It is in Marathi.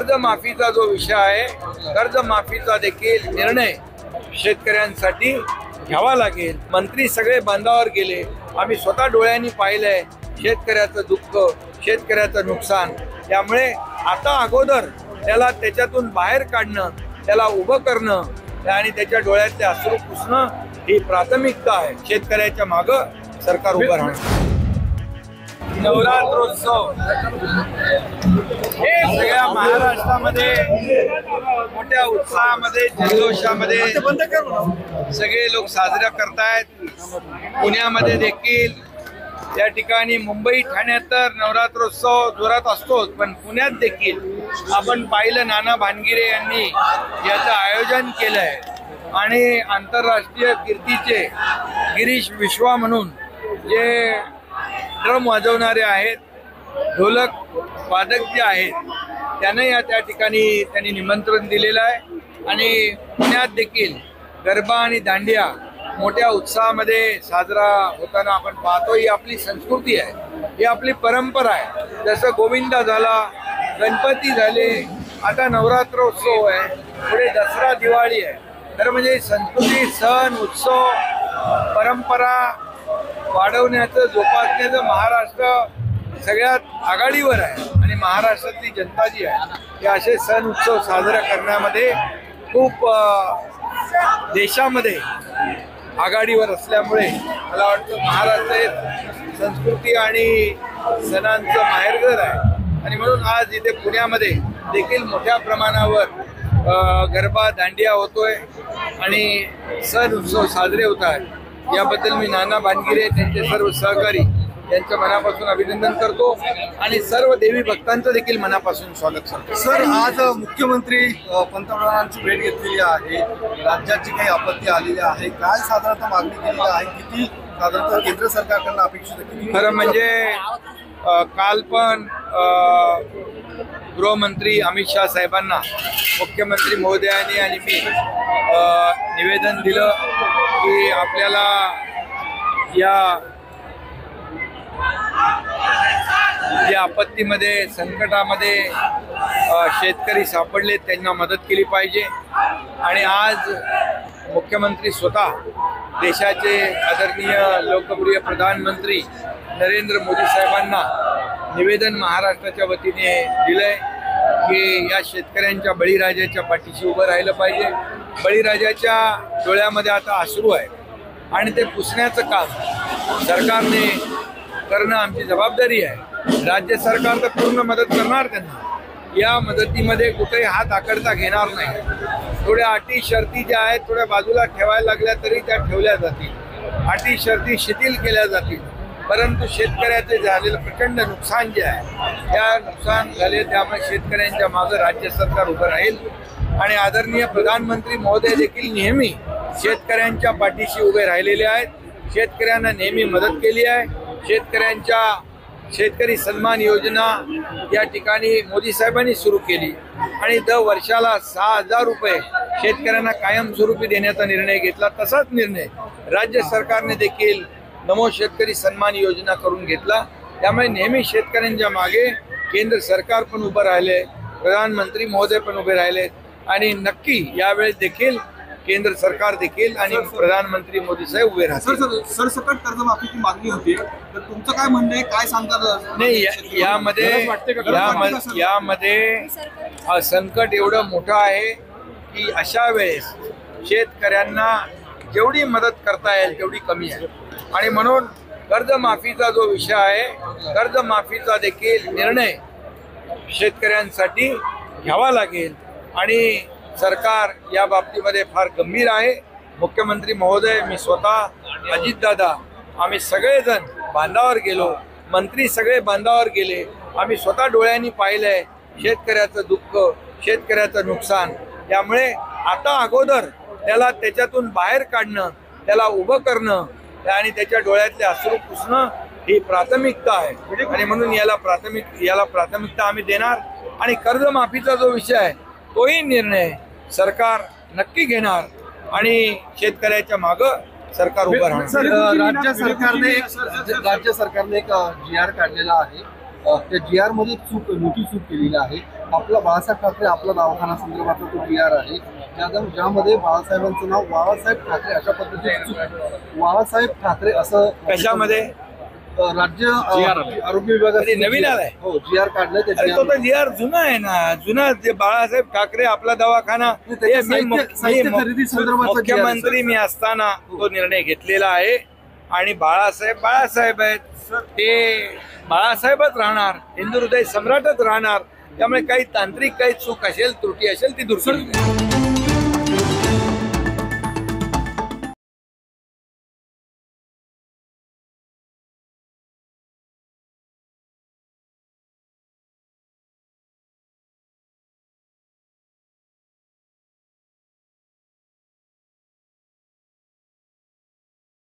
कर्जमाफीचा जो विषय आहे, कर्जमाफीचा देखील निर्णय शेतकऱ्यांसाठी घ्यावा लागेल। मंत्री सगळे बांधावर गेले, आम्ही स्वतः डोळ्यांनी पाहिलंय शेतकऱ्याचं दुःख, शेतकऱ्याचं नुकसान। त्यामुळे आता अगोदर त्याला त्याच्यातून बाहेर काढणं, त्याला उभं करणं आणि त्याच्या डोळ्यातले अश्रू पुसणं ही प्राथमिकता आहे। शेतकऱ्याच्या मागं सरकार उभं राहणं। नवरात्रोत्सव हे सगळ्या महाराष्ट्रामध्ये मोठ्या उत्साहामध्ये, जल्लोषामध्ये सगळे लोक साजरा करतायत। पुण्यामध्ये देखील, या ठिकाणी मुंबई ठाण्यात तर नवरात्रोत्सव जोरात असतोच, पण पुण्यात देखील आपण पाहिलं नाना भानगिरे यांनी याचं आयोजन केलंय आणि आंतरराष्ट्रीय कीर्तीचे गिरीश विश्वा म्हणून जे ड्रम वाजवणारे आहेत, ढोलक वादक जे आहेत, त्यांना या त्या ठिकाणी त्यांनी निमंत्रण दिलेलं आहे। आणि पुण्यात देखील गरबा आणि दांडिया मोठ्या उत्साहामध्ये साजरा होताना आपण पाहतो। ही आपली संस्कृती आहे, ही आपली परंपरा आहे। जसं गोविंदा झाला, गणपती झाले, आता नवरात्रोत्सव आहे, पुढे दसरा, दिवाळी आहे। तर म्हणजे संस्कृती, सण, उत्सव, परंपरा वाढवण्याचं, जोपासण्याचं महाराष्ट्र सगळ्यात आघाडीवर आहे। आणि महाराष्ट्रातली जनता जी आहे ते असे सण उत्सव साजरा करण्यामध्ये खूप देशामध्ये आघाडीवर असल्यामुळे मला वाटतं महाराष्ट्र हे संस्कृती आणि सणांचं माहेरघर आहे। आणि म्हणून आज इथे पुण्यामध्ये देखील मोठ्या प्रमाणावर गरबा दांडिया होतोय आणि सण उत्सव साजरे होत आहेत। याबद्दल मी नाना भानगिरे, त्यांचे सर्व सहकारी यांचं मनापासून अभिनंदन करतो आणि सर्व देवी भक्तांचं देखील मनापासून स्वागत करतो। सर, आज मुख्यमंत्री पंतप्रधानांची भेट घेतलेली आहे, राज्याची काही आपत्ती आलेली आहे, काय साधारणतः मागणी केलेली आहे, किती साधारणतः केंद्र सरकारकडून अपेक्षित आहे? खरं म्हणजे काल पण गृहमंत्री अमित शाह साहेबांना मुख्यमंत्री महोदयांनी आणि मी निवेदन दिलं की आपल्याला या आपत्तीमध्ये, संकटामध्ये शेतकरी सापडले, त्यांना मदत केली पाहिजे। आणि आज मुख्यमंत्री स्वतः देशाचे आदरणीय लोकप्रिय प्रधानमंत्री नरेंद्र मोदी साहेबांना निवेदन महाराष्ट्राच्या वतीने दिलंय की या शेतकऱ्यांच्या, बळीराजाच्या पाठीशी उभं राहिलं पाहिजे। बळीराजाच्या डोळ्यामध्ये आता अश्रू आहे आणि ते पुसण्याचं काम सरकारने करणं आमची जबाबदारी आहे। राज्य सरकार तर पूर्ण मदत करणार त्यांना, या मदतीमध्ये कुठेही हात आकडता घेणार नाही। थोड्या अटी शर्ती ज्या आहेत थोड्या बाजूला ठेवायला लागल्या तरी त्या ठेवल्या जातील, अटी शर्ती शिथिल केल्या जातील, परंतु शेतकऱ्याचे झालेलं प्रचंड नुकसान जे आहे, त्या नुकसान झाले त्यामुळे शेतकऱ्यांच्या मागे राज्य सरकार उभं राहील। आणि आदरणीय प्रधानमंत्री महोदय देखील नेहमी शेतकऱ्यांच्या पाठीशी उभे राहिलेले आहेत, शेतकऱ्यांना नेहमी मदत केली आहे। शेतकरी सन्मान योजना या ठिकाणी मोदी साहेबांनी सुरू केली आणि दर वर्षाला 6,000 रुपये शेतकऱ्यांना कायमस्वरूपी देण्याचा निर्णय घेतला। तसाच निर्णय राज्य सरकारने देखील नमो शेतकरी सन्मान योजना करून घेतला। त्यामुळे नेहमी शेतकऱ्यांच्या मागे केंद्र सरकार पण उभं राहिले, प्रधानमंत्री महोदय पण उभे राहिले आणि नक्की यावेळेस देखील केंद्र सरकार देखील आणि प्रधानमंत्री मोदी साहेब उभे राहतील। सरसकट कर्जमाफीची मागणी होती, तर तुमचं काय म्हणणं आहे, काय सांगतात? नाही, यामध्ये संकट एवढं मोठं आहे की अशा वेळेस शेतकऱ्यांना जेवढी मदत करता येईल तेवढी कमी आहे। आणि म्हणून कर्जमाफीचा जो विषय आहे, कर्जमाफीचा देखील निर्णय शेतकऱ्यांसाठी घ्यावा लागेल आणि सरकार या बाबतीमध्ये फार गंभीर आहे। मुख्यमंत्री महोदय, मी स्वतः, अजितदादा, आम्ही सगळेजण बांधावर गेलो, मंत्री सगळे बांधावर गेले, आम्ही स्वतः डोळ्यांनी पाहिलंय शेतकऱ्याचं दुःख, शेतकऱ्याचं नुकसान। त्यामुळे आता अगोदर त्याला त्याच्यातून बाहेर काढणं, त्याला उभं करणं आणि त्याच्या डोळ्यातले अश्रू पुसणं ही प्राथमिकता आहे। आणि म्हणून याला प्राथमिकता आम्ही देणार आणि कर्जमाफीचा जो विषय आहे तोही निर्णय सरकार नक्की घेणार आणि शेतकऱ्याच्या मागं सरकार उभं राहणार। राज्य सरकारने एक GR काढलेला आहे, त्या GR मध्ये मोठी चूक केलेली आहे। आपला बाळासाहेब ठाकरे आपला दवाखाना संदर्भातला तो PR आहे ज्यामध्ये बाळासाहेबांचं नाव बाळासाहेब ठाकरे अशा पद्धतीने बाळासाहेब ठाकरे असं कशामध्ये राज्य आरोग्य विभागात नवीन आलाय? हो GR काढलंय अरे तो तर GR जुना आहे ना, जुना जे बाळासाहेब ठाकरे आपला दवाखाना त्याच्या साहित्य खरेदी संदर्भातला मुख्यमंत्री मी असताना तो निर्णय घेतलेला आहे आणि बाळासाहेब आहेत, ते बाळासाहेबच राहणार, हिंदू हृदय सम्राटच राहणार. त्यामुळे काही तांत्रिक काही चूक असेल, त्रुटी असेल ती दूर केली.